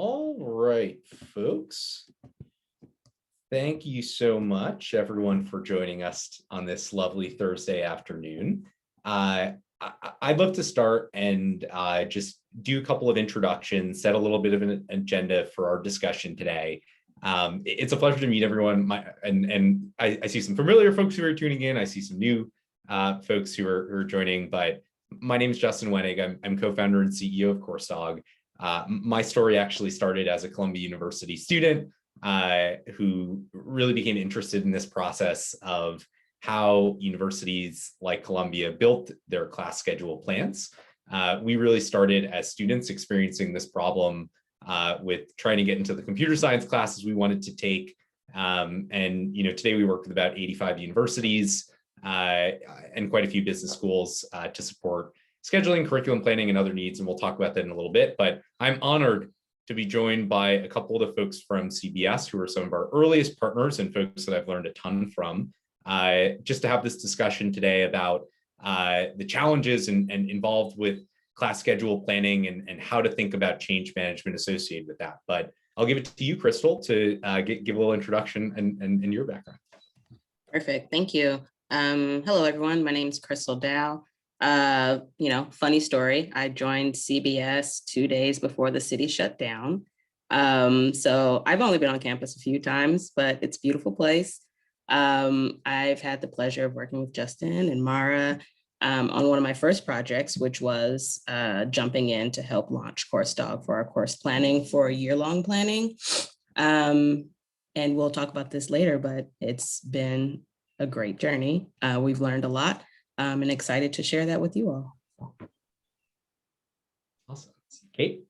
All right, folks. Thank you so much, everyone, for joining us on this lovely Thursday afternoon. I'd love to start and just do a couple of introductions, set a little bit of an agenda for our discussion today. It's a pleasure to meet everyone. I see some familiar folks who are tuning in. I see some new folks who are joining, but my name is Justin Wenig. I'm co-founder and CEO of Coursedog. My story actually started as a Columbia University student who really became interested in this process of how universities like Columbia built their class schedule plans. We really started as students experiencing this problem with trying to get into the computer science classes we wanted to take. Today we work with about 85 universities and quite a few business schools to support scheduling, curriculum planning, and other needs. And we'll talk about that in a little bit, but I'm honored to be joined by a couple of the folks from CBS who are some of our earliest partners and folks that I've learned a ton from, just to have this discussion today about the challenges and involved with class schedule planning and how to think about change management associated with that. But I'll give it to you, Crystal, to give a little introduction and your background. Perfect, thank you. Hello, everyone. My name is Crystal Dow. Funny story. I joined CBS 2 days before the city shut down. So I've only been on campus a few times, but it's a beautiful place. I've had the pleasure of working with Justin and Mara on one of my first projects, which was jumping in to help launch Coursedog for our course planning for year-long planning. And we'll talk about this later, but it's been a great journey. We've learned a lot. And excited to share that with you all. Awesome. Kate?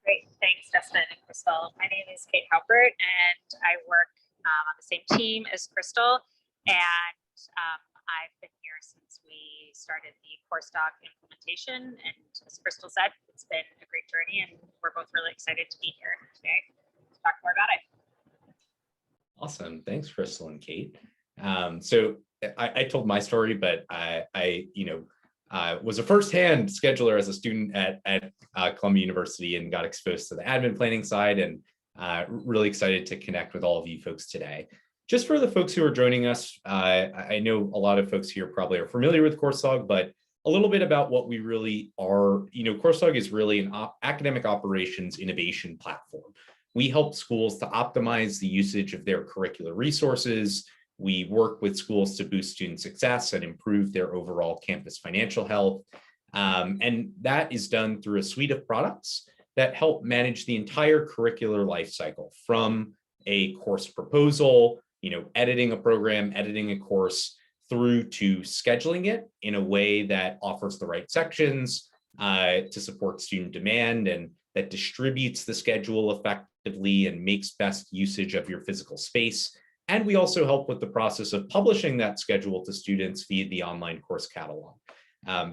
Great, thanks, Justin and Crystal. My name is Kate Haupert, and I work on the same team as Crystal. And I've been here since we started the Coursedog Implementation. And as Crystal said, it's been a great journey, and we're both really excited to be here today to talk more about it. Awesome. Thanks, Crystal and Kate. So I told my story, but I was a firsthand scheduler as a student at Columbia University and got exposed to the admin planning side, and really excited to connect with all of you folks today. Just for the folks who are joining us, I know a lot of folks here probably are familiar with Coursedog, but a little bit about what we really are. Coursedog is really an academic operations innovation platform. We help schools to optimize the usage of their curricular resources. We work with schools to boost student success and improve their overall campus financial health. And that is done through a suite of products that help manage the entire curricular life cycle, from a course proposal, editing a program, editing a course, through to scheduling it in a way that offers the right sections to support student demand, and that distributes the schedule effectively and makes best usage of your physical space. And we also help with the process of publishing that schedule to students via the online course catalog.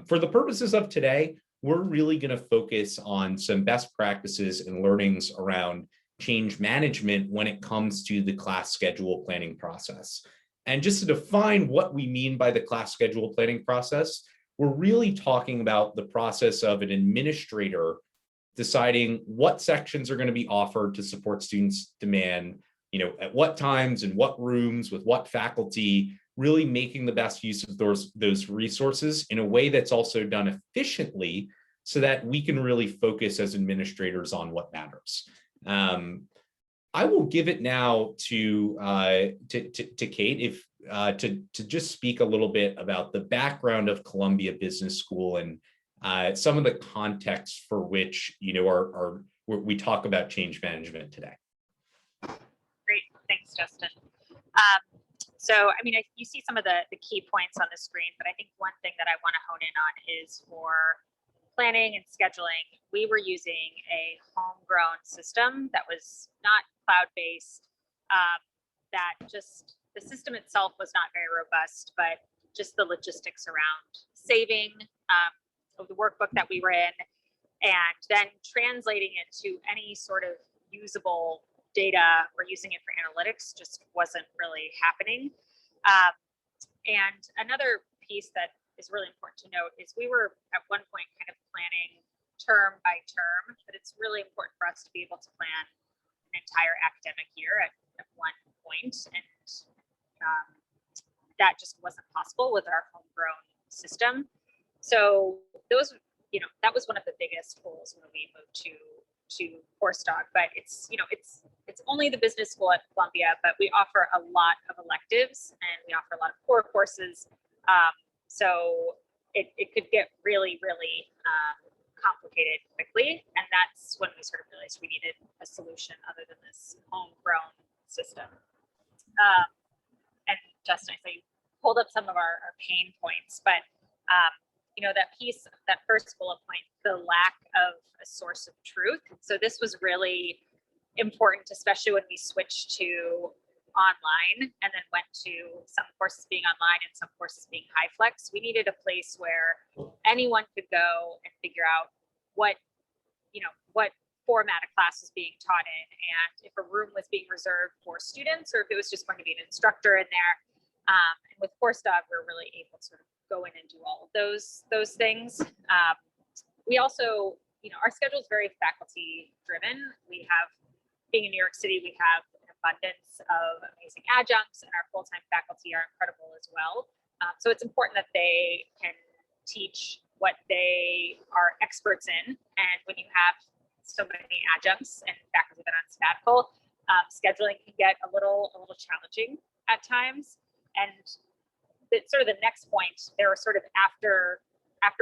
For the purposes of today, we're really going to focus on some best practices and learnings around change management when it comes to the class schedule planning process. And just to define what we mean by the class schedule planning process, we're really talking about the process of an administrator deciding what sections are going to be offered to support students' demand, at what times and what rooms with what faculty, really making the best use of those resources in a way that's also done efficiently so that we can really focus as administrators on what matters. I will give it now to Kate to just speak a little bit about the background of Columbia Business School and some of the context for which we talk about change management today. Great, thanks, Justin. You see some of the key points on the screen, but I think one thing that I want to hone in on is for planning and scheduling, we were using a homegrown system that was not cloud-based, the system itself was not very robust, but just the logistics around saving of the workbook that we were in, and then translating it to any sort of usable data or using it for analytics just wasn't really happening. And another piece that is really important to note is we were at one point kind of planning term by term, but it's really important for us to be able to plan an entire academic year at one point. And that just wasn't possible with our homegrown system. So those, that was one of the biggest goals when we moved to Coursedog. But it's only the business school at Columbia, but we offer a lot of electives and we offer a lot of core courses. So it could get really, really complicated quickly. And that's when we sort of realized we needed a solution other than this homegrown system. And Justin, I saw you pulled up some of our pain points, but that piece, that first bullet point, the lack of a source of truth. So this was really important, especially when we switched to online and then went to some courses being online and some courses being high flex. We needed a place where anyone could go and figure out what format a class was being taught in, and if a room was being reserved for students or if it was just going to be an instructor in there. And with Coursedog, we're really able to sort of go in and do all of those things. We also, our schedule is very faculty driven. We have, being in New York City, we have an abundance of amazing adjuncts, and our full-time faculty are incredible as well. So it's important that they can teach what they are experts in. And when you have so many adjuncts and faculty that are on sabbatical, scheduling can get a little challenging at times. And sort of the next point, there were sort of after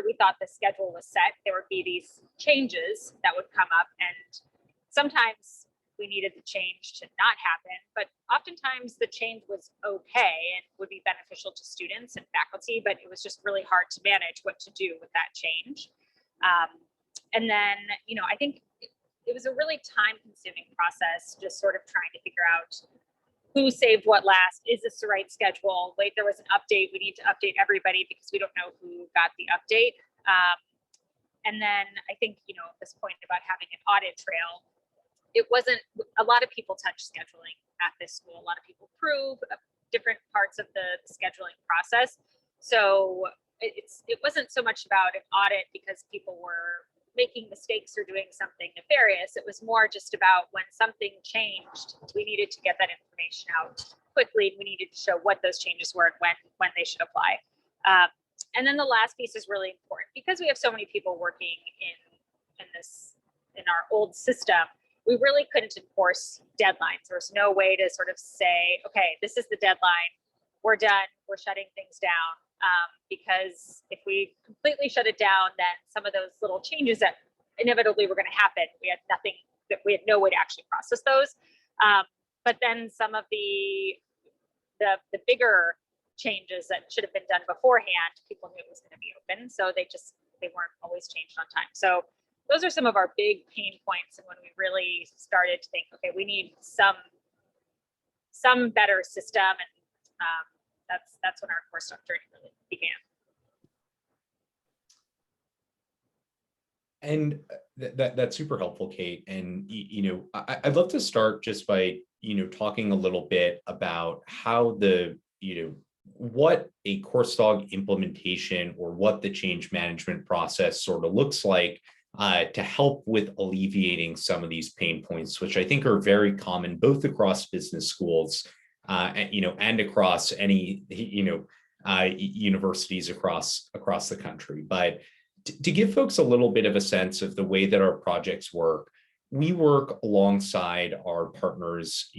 we thought the schedule was set, there would be these changes that would come up, and sometimes we needed the change to not happen, but oftentimes the change was okay and would be beneficial to students and faculty, but it was just really hard to manage what to do with that change. And then, I think it was a really time-consuming process, just sort of trying to figure out who saved what last. Is this the right schedule? Wait, there was an update. We need to update everybody because we don't know who got the update. And then I think, this point about having an audit trail, it wasn't, a lot of people touch scheduling at this school. A lot of people prove different parts of the scheduling process. So it wasn't so much about an audit because people were making mistakes or doing something nefarious. It was more just about when something changed, we needed to get that information out quickly. We needed to show what those changes were and when they should apply. And then the last piece is really important because we have so many people working in our old system. We really couldn't enforce deadlines. There was no way to sort of say, okay, this is the deadline. We're done. We're shutting things down. Because if we completely shut it down, then some of those little changes that inevitably were going to happen, we had no way to actually process those. But then some of the bigger changes that should have been done beforehand, people knew it was going to be open, so they weren't always changed on time. So those are some of our big pain points, and when we really started to think, okay, we need some better system, and that's when our Coursedog journey really began. And that's super helpful, Kate. And I'd love to start just by talking a little bit about how what a Coursedog implementation or what the change management process sort of looks like to help with alleviating some of these pain points, which I think are very common both across business schools and across any universities across the country. But to give folks a little bit of a sense of the way that our projects work, we work alongside our partners.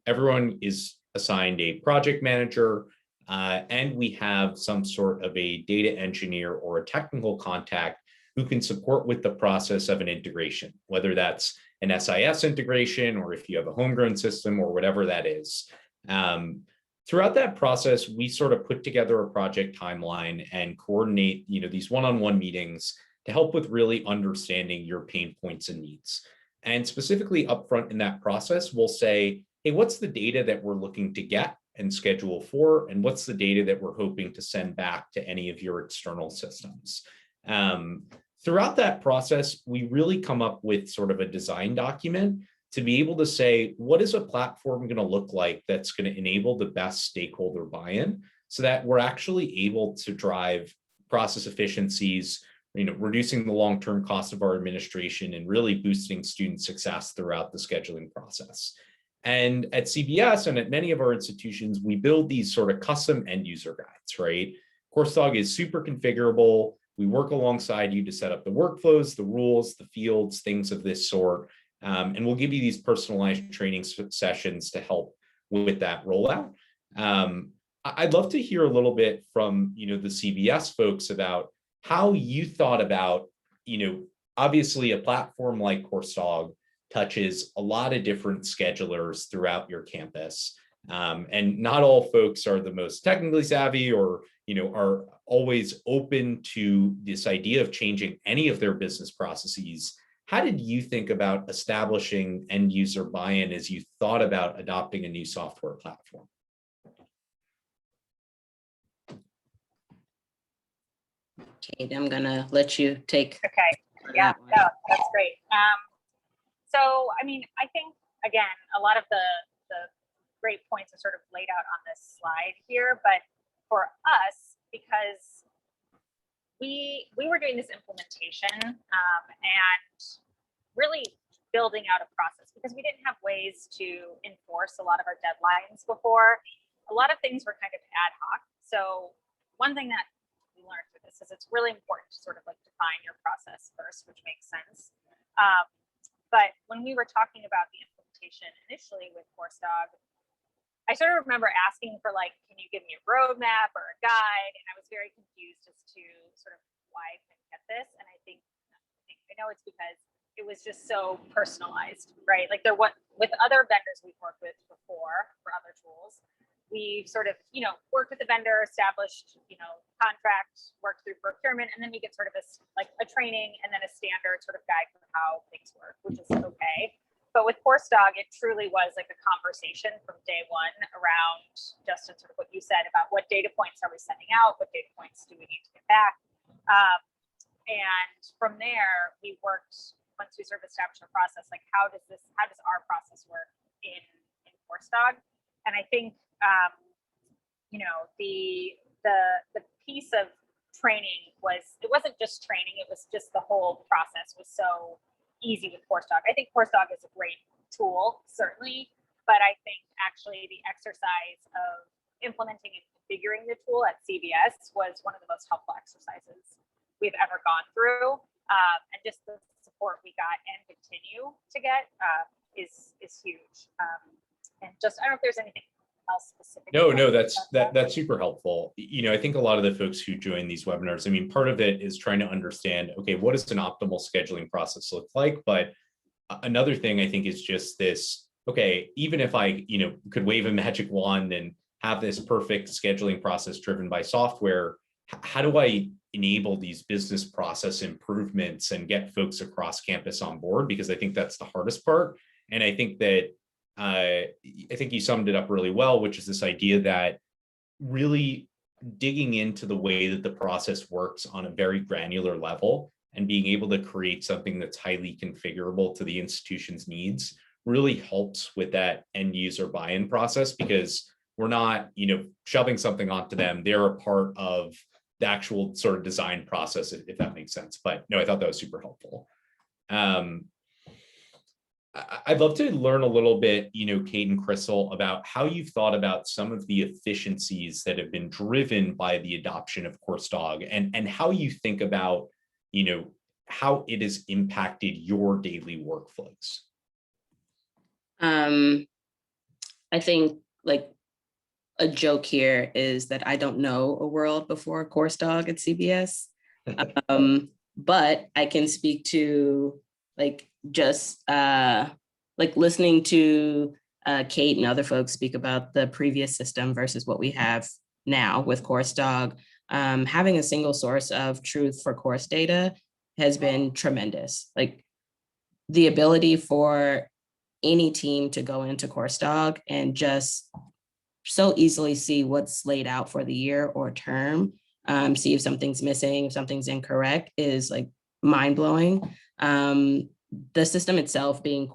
Everyone is assigned a project manager, and we have some sort of a data engineer or a technical contact who can support with the process of an integration, whether that's an SIS integration or if you have a homegrown system or whatever that is. Throughout that process, we sort of put together a project timeline and coordinate, these one-on-one meetings to help with really understanding your pain points and needs. And specifically upfront in that process, we'll say, hey, what's the data that we're looking to get and schedule for? And what's the data that we're hoping to send back to any of your external systems? Throughout that process, we really come up with sort of a design document to be able to say, what is a platform going to look like that's going to enable the best stakeholder buy-in so that we're actually able to drive process efficiencies, reducing the long-term cost of our administration and really boosting student success throughout the scheduling process. And at CBS and at many of our institutions, we build these sort of custom end user guides, right? Coursedog is super configurable. We work alongside you to set up the workflows, the rules, the fields, things of this sort. And we'll give you these personalized training sessions to help with that rollout. I'd love to hear a little bit from, the CBS folks about how you thought about, obviously a platform like Coursedog touches a lot of different schedulers throughout your campus. And not all folks are the most technically savvy or, are always open to this idea of changing any of their business processes. How did you think about establishing end user buy-in as you thought about adopting a new software platform? Kate, I'm gonna let you take. Okay, yeah, no, that's great. So, I mean, I think, again, a lot of the great points are sort of laid out on this slide here, but for us, because we were doing this implementation and really building out a process because we didn't have ways to enforce a lot of our deadlines before. A lot of things were kind of ad hoc. So one thing that we learned through this is it's really important to sort of like define your process first, which makes sense. But when we were talking about the implementation initially with Coursedog, I sort of remember asking for like, can you give me a roadmap or a guide? And I was very confused as to sort of why I couldn't get this. And I know it's because it was just so personalized, right? Like with other vendors we've worked with before for other tools, we sort of, worked with the vendor, established, contract, worked through procurement, and then we get sort of a training and then a standard sort of guide for how things work, which is okay. But with Coursedog, it truly was like a conversation from day one around, Justin, sort of what you said about what data points are we sending out, what data points do we need to get back. And from there, we worked, once we sort of established our process, like how does our process work in Coursedog? And I think, the piece of training it wasn't just training, it was just the whole process was so easy with Coursedog. I think Coursedog is a great tool, certainly, but I think actually the exercise of implementing and configuring the tool at CBS was one of the most helpful exercises we've ever gone through. And just the support we got and continue to get is huge. And just, I don't know if there's anything else specific. No, that's super helpful. I think a lot of the folks who join these webinars, I mean, part of it is trying to understand, okay, what does an optimal scheduling process look like? But another thing I think is just this, okay, even if I, could wave a magic wand and have this perfect scheduling process driven by software, how do I enable these business process improvements and get folks across campus on board? Because I think that's the hardest part. And I think that I think you summed it up really well, which is this idea that really digging into the way that the process works on a very granular level and being able to create something that's highly configurable to the institution's needs really helps with that end user buy-in process, because we're not, shoving something onto them. They're a part of the actual sort of design process, if that makes sense. But no, I thought that was super helpful. I'd love to learn a little bit, Kate and Crystal, about how you've thought about some of the efficiencies that have been driven by the adoption of Coursedog, and how you think about, how it has impacted your daily workflows. I think like a joke here is that I don't know a world before Coursedog at CBS, but I can speak to just listening to Kate and other folks speak about the previous system versus what we have now with Coursedog. Having a single source of truth for course data has been tremendous. Like the ability for any team to go into Coursedog and just so easily see what's laid out for the year or term, see if something's missing, if something's incorrect, is like mind-blowing. The system itself being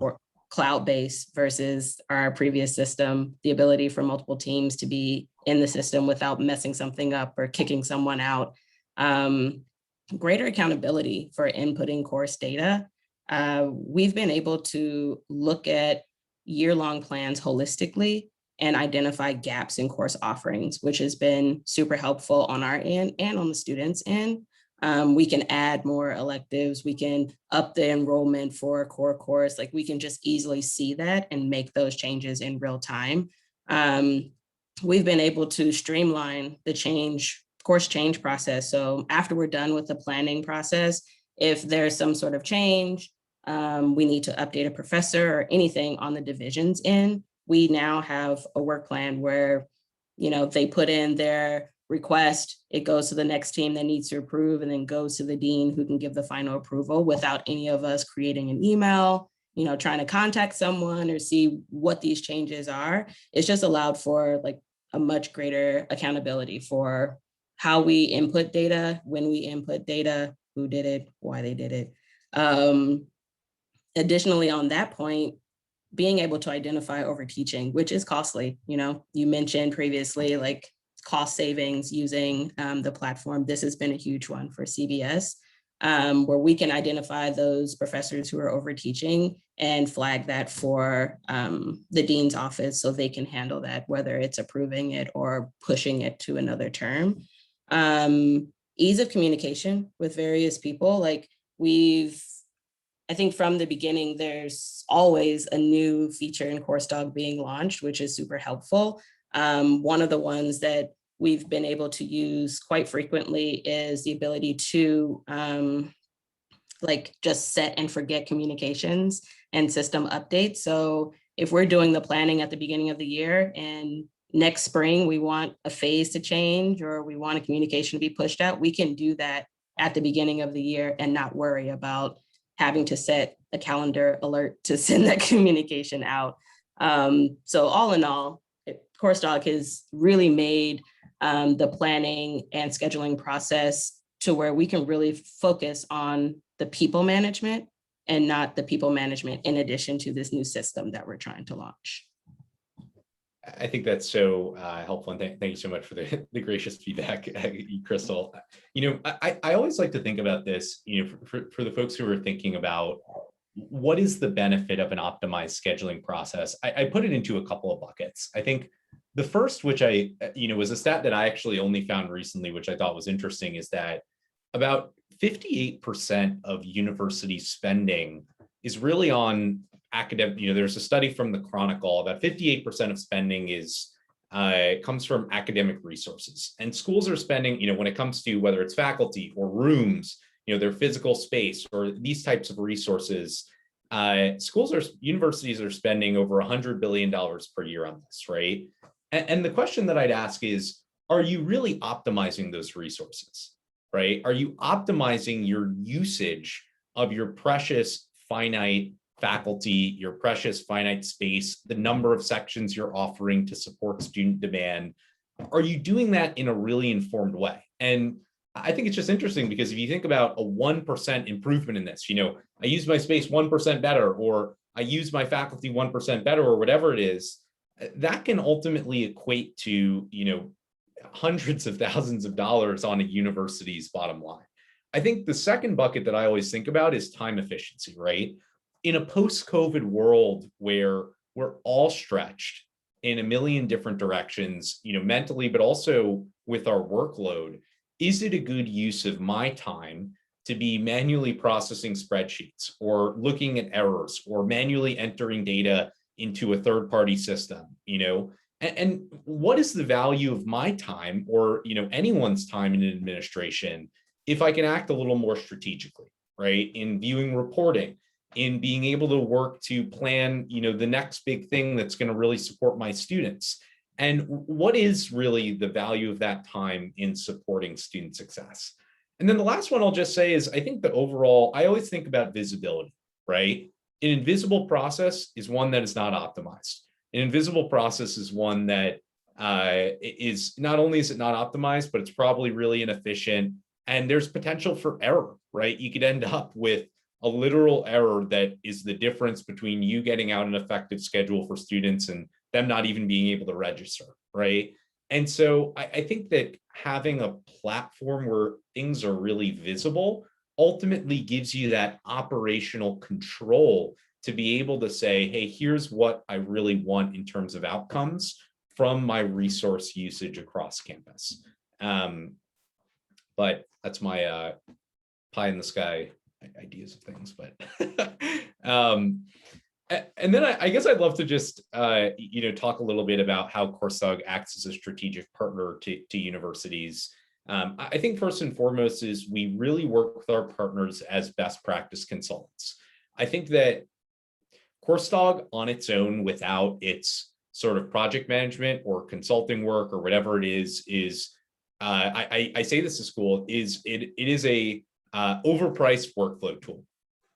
cloud-based versus our previous system, the ability for multiple teams to be in the system without messing something up or kicking someone out, greater accountability for inputting course data. We've been able to look at year-long plans holistically and identify gaps in course offerings, which has been super helpful on our end and on the students' end. We can add more electives, we can up the enrollment for a core course, like we can just easily see that and make those changes in real time. We've been able to streamline the course change process. So after we're done with the planning process, if there's some sort of change, we need to update a professor or anything on the division's end, we now have a work plan where, they put in their request, it goes to the next team that needs to approve, and then goes to the dean who can give the final approval without any of us creating an email, trying to contact someone or see what these changes are. It's just allowed for like a much greater accountability for how we input data, when we input data, who did it, why they did it. Additionally, on that point, being able to identify overteaching, which is costly. You mentioned previously, like cost savings using the platform. This has been a huge one for CBS, where we can identify those professors who are overteaching and flag that for the dean's office so they can handle that, whether it's approving it or pushing it to another term. Ease of communication with various people. Like I think from the beginning, there's always a new feature in Coursedog being launched, which is super helpful. One of the ones that we've been able to use quite frequently is the ability to just set and forget communications and system updates. So if we're doing the planning at the beginning of the year and next spring we want a phase to change or we want a communication to be pushed out, we can do that at the beginning of the year and not worry about having to set a calendar alert to send that communication out. So all in all, Coursedog has really made the planning and scheduling process to where we can really focus on the people management and not the people management in addition to this new system that we're trying to launch. I think that's so helpful, and thank you so much for the gracious feedback, Crystal. I always like to think about this, for the folks who are thinking about what is the benefit of an optimized scheduling process. I put it into a couple of buckets. I think the first, which was a stat that I actually only found recently, which I thought was interesting, is that about 58% of university spending is really on academic. There's a study from the Chronicle that 58% of spending comes from academic resources, and schools are spending, when it comes to whether it's faculty or rooms, their physical space or these types of resources, universities are spending over $100 billion per year on this, right? And the question that I'd ask is, are you really optimizing those resources, right? Are you optimizing your usage of your precious finite faculty, your precious finite space, the number of sections you're offering to support student demand? Are you doing that in a really informed way? And I think it's just interesting because if you think about a 1% improvement in this, I use my space 1% better, or I use my faculty 1% better, or whatever it is, that can ultimately equate to, hundreds of thousands of dollars on a university's bottom line. I think the second bucket that I always think about is time efficiency, right? In a post-COVID world where we're all stretched in a million different directions, mentally, but also with our workload, is it a good use of my time to be manually processing spreadsheets or looking at errors or manually entering data into a third-party system, and what is the value of my time or, anyone's time in administration if I can act a little more strategically, right? In viewing reporting, in being able to work to plan, the next big thing that's going to really support my students. And what is really the value of that time in supporting student success? And then the last one I'll just say is, I think the overall, I always think about visibility, right? An invisible process is one that is not optimized. An invisible process is one that is not only is it not optimized, but it's probably really inefficient. And there's potential for error, right? You could end up with a literal error that is the difference between you getting out an effective schedule for students and them not even being able to register, right? And so I think that having a platform where things are really visible ultimately gives you that operational control to be able to say, hey, here's what I really want in terms of outcomes from my resource usage across campus. But that's my pie in the sky ideas of things. But and then I guess I'd love to just talk a little bit about how Coursedog acts as a strategic partner to universities. I think first and foremost is we really work with our partners as best practice consultants. I think that Coursedog on its own, without its sort of project management or consulting work or whatever it is I say this to school, it is a overpriced workflow tool.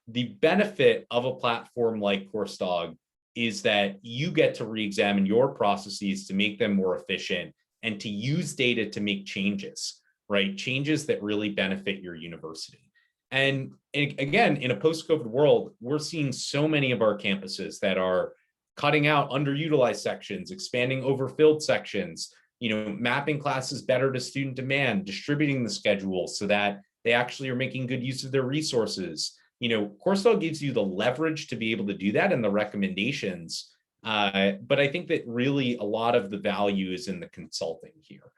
The benefit of a platform like Coursedog is that you get to re-examine your processes to make them more efficient and to use data to make changes, right? Changes that really benefit your university. And again, in a post-COVID world, we're seeing so many of our campuses that are cutting out underutilized sections, expanding overfilled sections, mapping classes better to student demand, distributing the schedule so that they actually are making good use of their resources. Coursedog gives you the leverage to be able to do that and the recommendations. But I think that really a lot of the value is in the consulting here.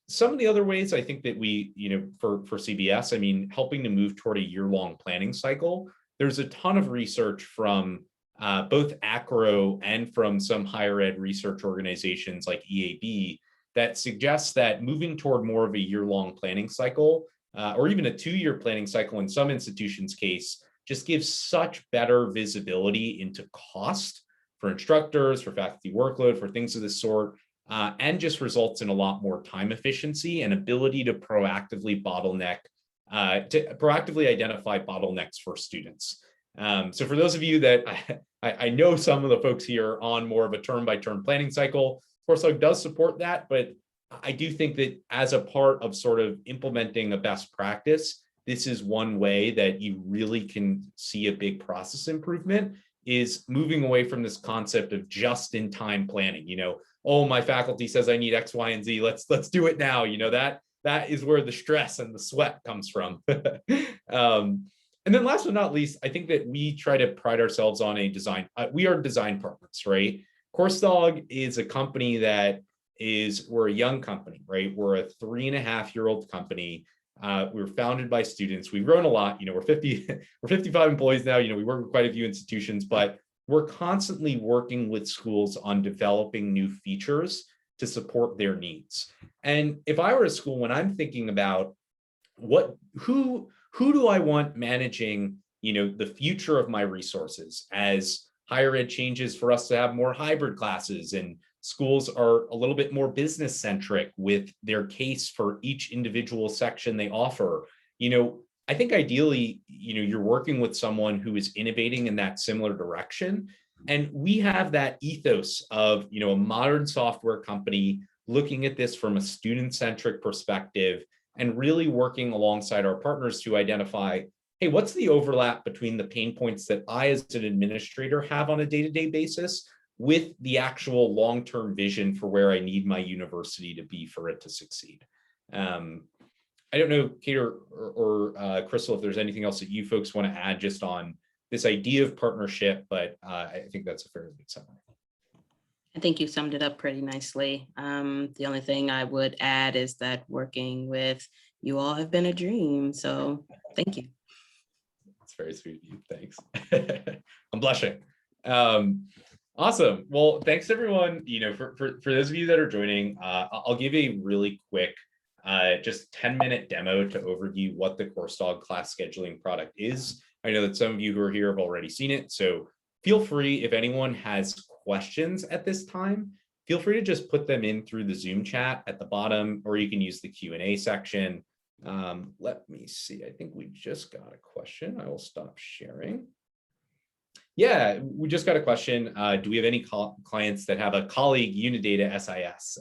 Some of the other ways I think that we, for CBS, helping to move toward a year-long planning cycle, there's a ton of research from both ACRO and from some higher ed research organizations like EAB that suggests that moving toward more of a year-long planning cycle, or even a 2-year planning cycle in some institutions' case, just gives such better visibility into cost for instructors, for faculty workload, for things of this sort, and just results in a lot more time efficiency and ability to proactively identify bottlenecks for students. So for those of you that I know some of the folks here on more of a term-by-term planning cycle, Coursedog does support that, but I do think that as a part of sort of implementing a best practice, this is one way that you really can see a big process improvement, is moving away from this concept of just-in-time planning. Oh, my faculty says I need X, Y, and Z. Let's do it now. That is where the stress and the sweat comes from. And then last but not least, I think that we try to pride ourselves on a design. We are design partners, right? Coursedog is a company we're a young company, right? We're a 3.5-year-old company. We're founded by students. We've grown a lot. We're 55 employees now. We work with quite a few institutions, but we're constantly working with schools on developing new features to support their needs. And if I were a school, when I'm thinking about who do I want managing, the future of my resources as higher ed changes for us to have more hybrid classes and schools are a little bit more business centric with their case for each individual section they offer. I think ideally, you're working with someone who is innovating in that similar direction. And we have that ethos of, a modern software company looking at this from a student-centric perspective and really working alongside our partners to identify, hey, what's the overlap between the pain points that I as an administrator have on a day-to-day basis with the actual long-term vision for where I need my university to be for it to succeed. I don't know, Kate or Crystal, if there's anything else that you folks want to add just on this idea of partnership, but I think that's a fairly good summary. I think you summed it up pretty nicely. The only thing I would add is that working with you all have been a dream. So thank you. That's very sweet of you. Thanks. I'm blushing. Awesome. Well, thanks everyone. For those of you that are joining, I'll give a really quick, just 10-minute demo to overview what the Coursedog class scheduling product is. I know that some of you who are here have already seen it, so feel free, if anyone has questions at this time, feel free to just put them in through the Zoom chat at the bottom, or you can use the Q&A section. Let me see. I think we just got a question. I will stop sharing. Yeah, we just got a question. Do we have any clients that have a colleague Unidata SIS?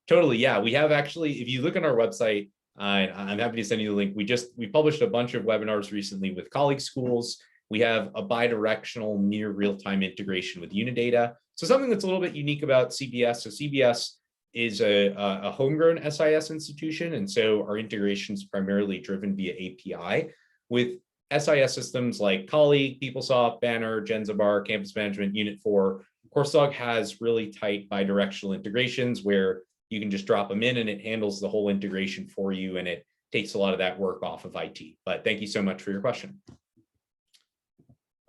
Totally, yeah. We have actually, if you look on our website, I'm happy to send you the link. We published a bunch of webinars recently with colleague schools. We have a bi-directional near real-time integration with Unidata. So something that's a little bit unique about CBS. So CBS is a homegrown SIS institution, and so our integration is primarily driven via API with SIS systems like Colleague, PeopleSoft, Banner, Genzabar, Campus Management, Unit 4. Coursedog has really tight bidirectional integrations where you can just drop them in and it handles the whole integration for you, and it takes a lot of that work off of IT. But thank you so much for your question.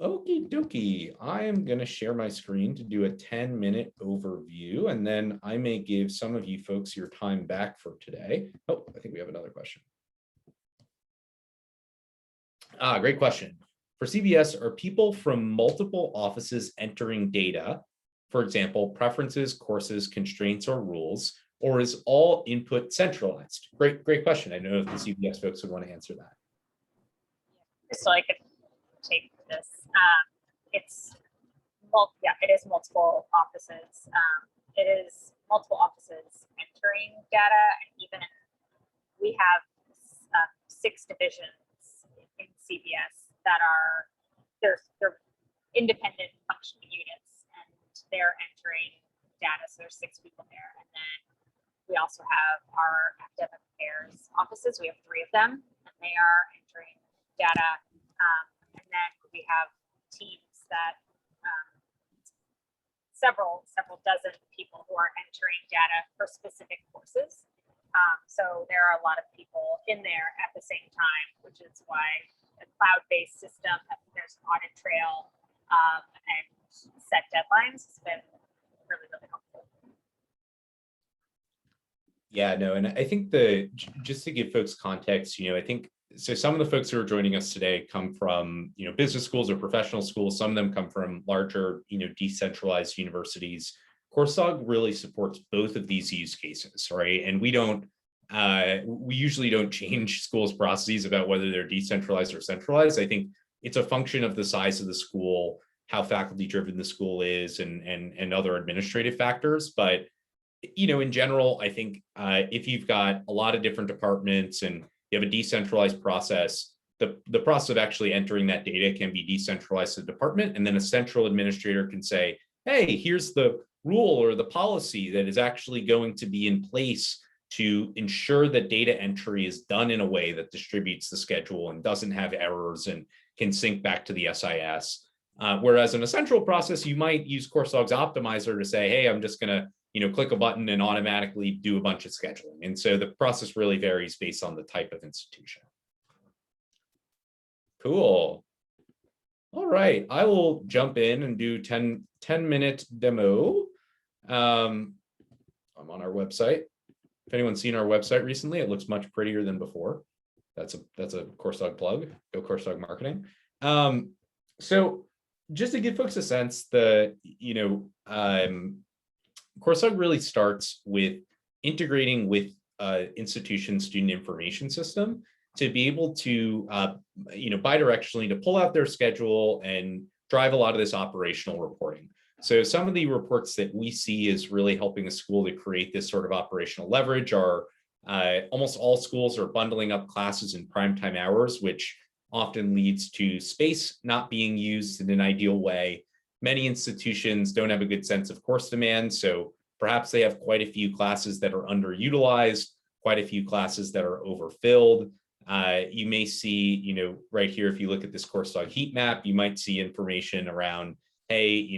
Okie dokie, I am going to share my screen to do a 10-minute overview, and then I may give some of you folks your time back for today. Oh, I think we have another question. Great question. For CBS, are people from multiple offices entering data, for example, preferences, courses, constraints, or rules, or is all input centralized? Great question. I know if the CBS folks would want to answer that. So I could take this. It is multiple offices. It is multiple offices entering data, and even we have 6 divisions in CBS that are they're independent functioning units, and they're entering data. So there's 6 people there, and then we also have our academic affairs offices. We have 3 of them, and they are entering data. And then we have teams that several dozen people who are entering data for specific courses. So there are a lot of people in there at the same time, which is why a cloud-based system, there's an audit trail and set deadlines has been really, really helpful. Yeah, no, and I think just to give folks context, I think so some of the folks who are joining us today come from, business schools or professional schools. Some of them come from larger, decentralized universities. Coursedog really supports both of these use cases, right? And we usually don't change schools' processes about whether they're decentralized or centralized. I think it's a function of the size of the school, how faculty driven the school is, and other administrative factors. But in general, I think if you've got a lot of different departments and you have a decentralized process, the process of actually entering that data can be decentralized to the department, and then a central administrator can say, hey, here's the rule or the policy that is actually going to be in place to ensure that data entry is done in a way that distributes the schedule and doesn't have errors and can sync back to the SIS. Whereas in a central process, you might use Coursedog's optimizer to say, hey, I'm just going to click a button and automatically do a bunch of scheduling. And so the process really varies based on the type of institution. Cool. All right, I will jump in and do 10-minute demo. I'm on our website. If anyone's seen our website recently, it looks much prettier than before. That's a Coursedog plug. Go Coursedog marketing. So just to give folks a sense, Coursedog really starts with integrating with institution student information system to be able to, bidirectionally to pull out their schedule and drive a lot of this operational reporting. So some of the reports that we see is really helping a school to create this sort of operational leverage are almost all schools are bundling up classes in prime time hours, which often leads to space not being used in an ideal way. Many institutions don't have a good sense of course demand, so perhaps they have quite a few classes that are underutilized, quite a few classes that are overfilled. You may see, right here, if you look at this Coursedog heat map, you might see information around, hey,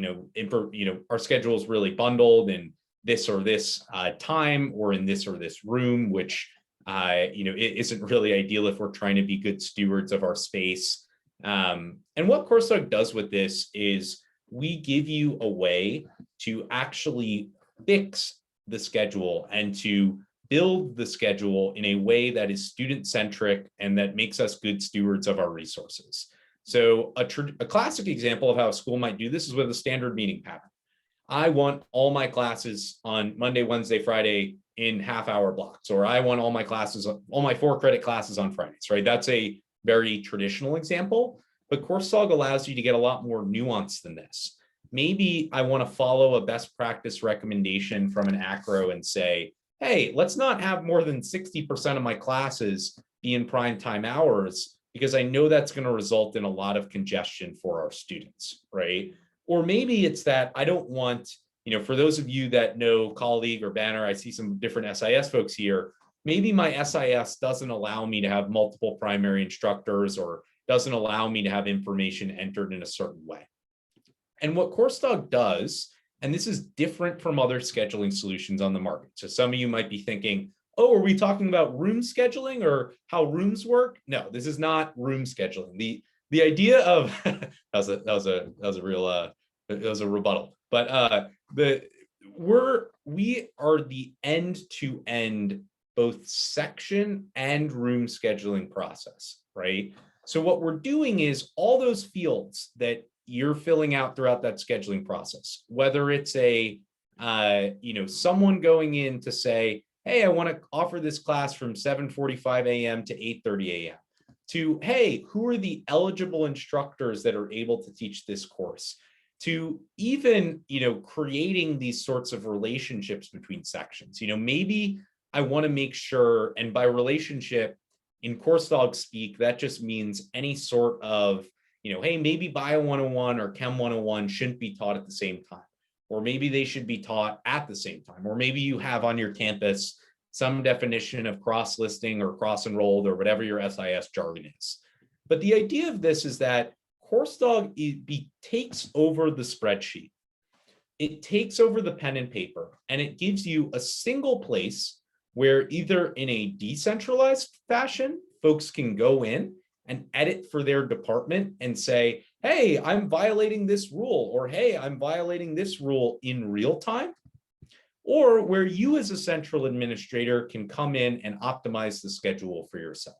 our schedule is really bundled in this or this time or in this or this room, which it isn't really ideal if we're trying to be good stewards of our space. And what Coursedog does with this is we give you a way to actually fix the schedule and to build the schedule in a way that is student-centric and that makes us good stewards of our resources. So a classic example of how a school might do this is with a standard meeting pattern. I want all my classes on Monday, Wednesday, Friday in half-hour blocks, or I want all my 4-credit classes on Fridays, right? That's a very traditional example, but Coursedog allows you to get a lot more nuance than this. Maybe I want to follow a best practice recommendation from an acro and say, hey, let's not have more than 60% of my classes be in prime time hours, because I know that's going to result in a lot of congestion for our students, right? Or maybe it's that I don't want for those of you that know Colleague or Banner, I see some different SIS folks here. Maybe my SIS doesn't allow me to have multiple primary instructors or doesn't allow me to have information entered in a certain way. And what Coursedog does, and this is different from other scheduling solutions on the market. So some of you might be thinking, oh, are we talking about room scheduling or how rooms work? No, this is not room scheduling. The idea of that was a real it was a rebuttal, but we are the end-to-end both section and room scheduling process, right? So what we're doing is all those fields that you're filling out throughout that scheduling process, whether it's someone going in to say, hey, I want to offer this class from 7:45 a.m. to 8:30 a.m. to, hey, who are the eligible instructors that are able to teach this course? To even, creating these sorts of relationships between sections. Maybe I want to make sure, and by relationship in Coursedog speak, that just means any sort of, hey, maybe Bio 101 or Chem 101 shouldn't be taught at the same time. Or maybe they should be taught at the same time. Or maybe you have on your campus some definition of cross-listing or cross-enrolled or whatever your SIS jargon is. But the idea of this is that Coursedog takes over the spreadsheet. It takes over the pen and paper, and it gives you a single place where either in a decentralized fashion, folks can go in and edit for their department and say, hey, I'm violating this rule, or hey, I'm violating this rule in real time, or where you as a central administrator can come in and optimize the schedule for yourself.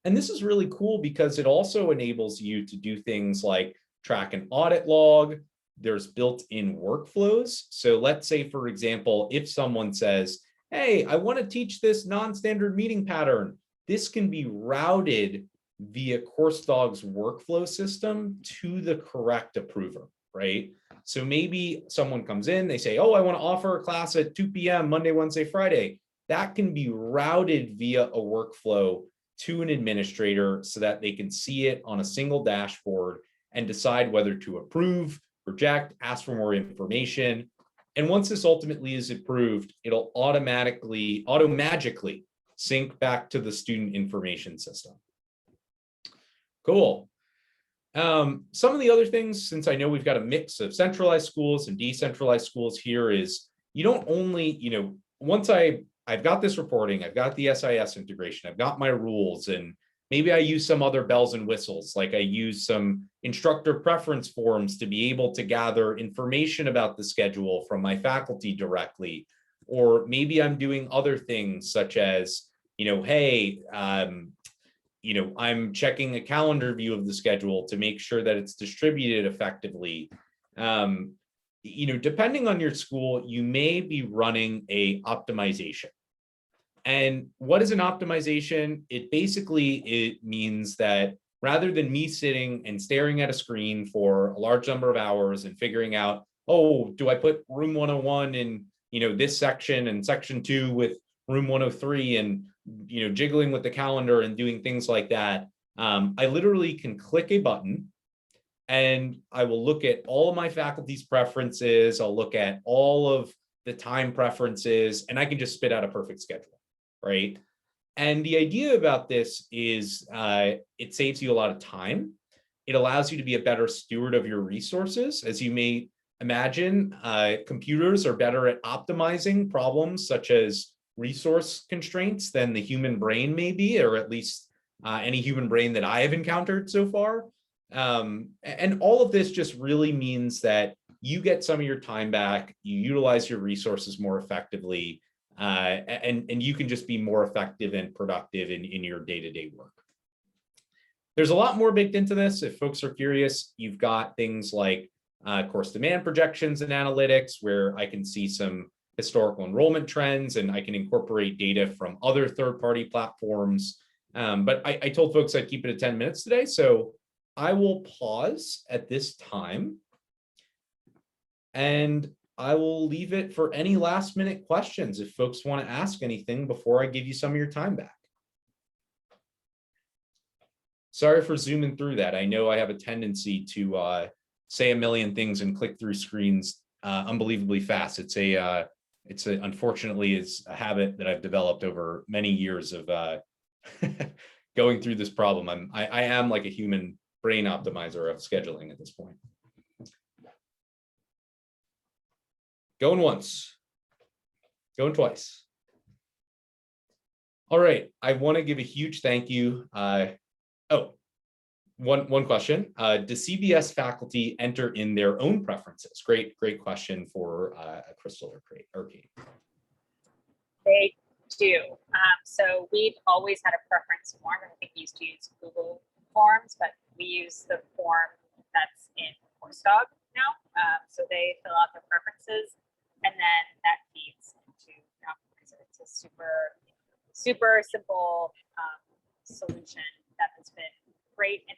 And this is really cool because it also enables you to do things like track an audit log. There's built-in workflows. So let's say, for example, if someone says, hey, I want to teach this non-standard meeting pattern, this can be routed via Coursedog's workflow system to the correct approver, right? So maybe someone comes in, they say, oh, I want to offer a class at 2 p.m. Monday, Wednesday, Friday. That can be routed via a workflow to an administrator so that they can see it on a single dashboard and decide whether to approve, reject, ask for more information. And once this ultimately is approved, it'll automagically sync back to the student information system. Cool. Some of the other things, since I know we've got a mix of centralized schools and decentralized schools here, is you don't only, once I've got this reporting, I've got the SIS integration, I've got my rules, and maybe I use some other bells and whistles, like I use some instructor preference forms to be able to gather information about the schedule from my faculty directly. Or maybe I'm doing other things such as, hey, I'm checking a calendar view of the schedule to make sure that it's distributed effectively. Depending on your school, you may be running a optimization. And what is an optimization? It means that rather than me sitting and staring at a screen for a large number of hours and figuring out, oh, do I put room 101 in, this section and section 2 with room 103 and, jiggling with the calendar and doing things like that. I literally can click a button and I will look at all of my faculty's preferences. I'll look at all of the time preferences, and I can just spit out a perfect schedule, right? And the idea about this is it saves you a lot of time. It allows you to be a better steward of your resources. As you may imagine, computers are better at optimizing problems such as resource constraints than the human brain may be, or at least any human brain that I have encountered so far. And all of this just really means that you get some of your time back, you utilize your resources more effectively, and you can just be more effective and productive in your day-to-day work. There's a lot more baked into this. If folks are curious, you've got things like course demand projections and analytics, where I can see some historical enrollment trends, and I can incorporate data from other third-party platforms. But I told folks I'd keep it at 10 minutes today, so I will pause at this time, and I will leave it for any last-minute questions if folks want to ask anything before I give you some of your time back. Sorry for zooming through that. I know I have a tendency to say a million things and click through screens unbelievably fast. Unfortunately, it's a habit that I've developed over many years of going through this problem. I am like a human brain optimizer of scheduling at this point. Going once, going twice. All right, I want to give a huge thank you. One question. Do CBS faculty enter in their own preferences? Great question for Crystal or Kate. They do. So we've always had a preference form, and I think we used to use Google Forms, but we use the form that's in Coursedog now. So they fill out their preferences, and then that feeds into the optimizer. It's a super simple solution that has been great, and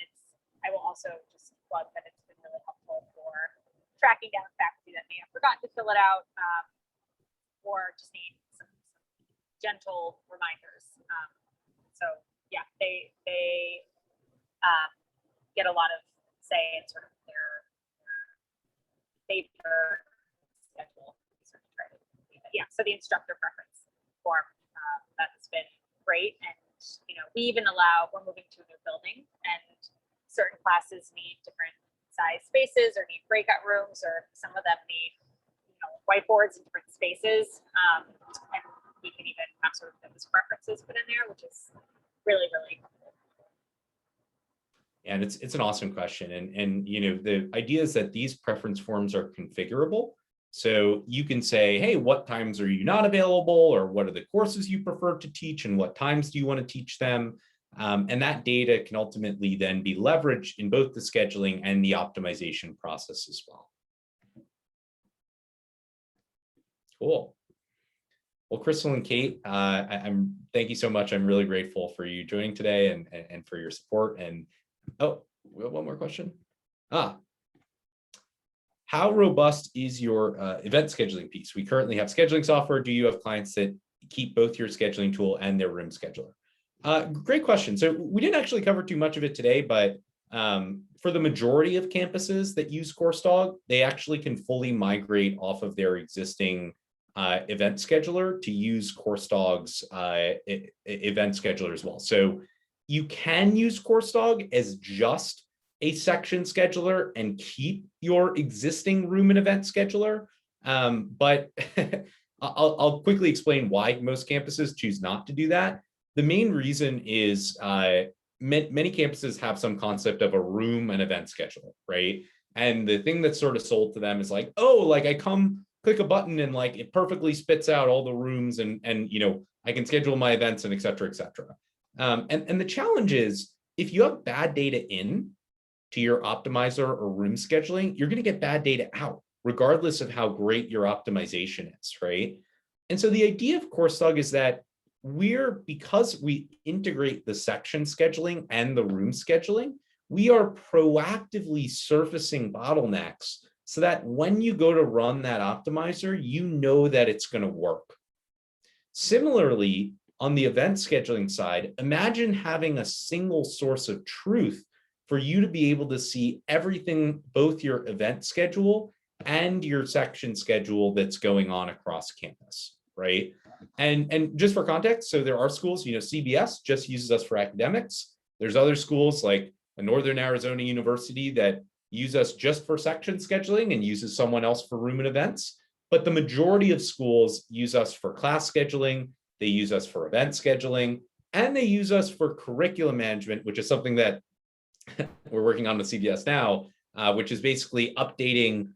I will also just plug that it's been really helpful for tracking down faculty that may have forgotten to fill it out, or just need some gentle reminders. So yeah, they get a lot of say in sort of their paper schedule. Yeah, so the instructor preference form, that's been great. And we even we're moving to a new building, and certain classes need different size spaces or need breakout rooms, or some of them need whiteboards in different spaces, and we can even have sort of those preferences put in there, which is really helpful. And it's an awesome question, and the idea is that these preference forms are configurable. So you can say, hey, what times are you not available, or what are the courses you prefer to teach, and what times do you want to teach them? And that data can ultimately then be leveraged in both the scheduling and the optimization process as well. Cool. Well, Crystal and Kate, thank you so much. I'm really grateful for you joining today and for your support. And we have one more question. How robust is your event scheduling piece? We currently have scheduling software. Do you have clients that keep both your scheduling tool and their room scheduler? Great question. So we didn't actually cover too much of it today, but for the majority of campuses that use Coursedog, they actually can fully migrate off of their existing event scheduler to use Coursedog's event scheduler as well. So you can use Coursedog as just a section scheduler and keep your existing room and event scheduler. But I'll quickly explain why most campuses choose not to do that. The main reason is many campuses have some concept of a room and event scheduler, right? And the thing that's sort of sold to them is like, oh, like I come click a button and like it perfectly spits out all the rooms and I can schedule my events and et cetera, et cetera. And the challenge is if you have bad data in to your optimizer or room scheduling, you're going to get bad data out, regardless of how great your optimization is, right? And so the idea of Coursedog is that because we integrate the section scheduling and the room scheduling, we are proactively surfacing bottlenecks so that when you go to run that optimizer, you know that it's going to work. Similarly, on the event scheduling side, imagine having a single source of truth for you to be able to see everything, both your event schedule and your section schedule that's going on across campus, right? And just for context, so there are schools, CBS just uses us for academics. There's other schools like a Northern Arizona University that use us just for section scheduling and uses someone else for room and events. But the majority of schools use us for class scheduling, they use us for event scheduling, and they use us for curriculum management, which is something that we're working on with CBS now, which is basically updating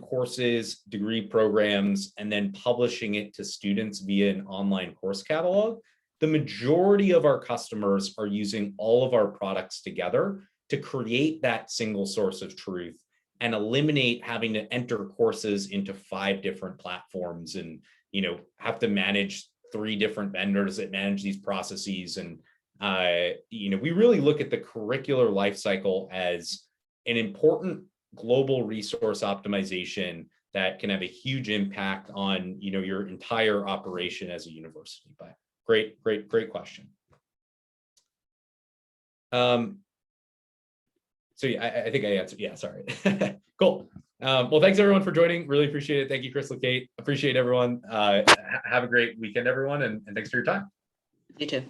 courses, degree programs, and then publishing it to students via an online course catalog. The majority of our customers are using all of our products together to create that single source of truth and eliminate having to enter courses into 5 different platforms and have to manage 3 different vendors that manage these processes. And we really look at the curricular lifecycle as an important global resource optimization that can have a huge impact on your entire operation as a university. But great question. So yeah, I think I answered. Yeah, sorry. Cool. Well, thanks everyone for joining. Really appreciate it. Thank you, Crystal, Kate. Appreciate everyone. Have a great weekend, everyone, and thanks for your time. You too.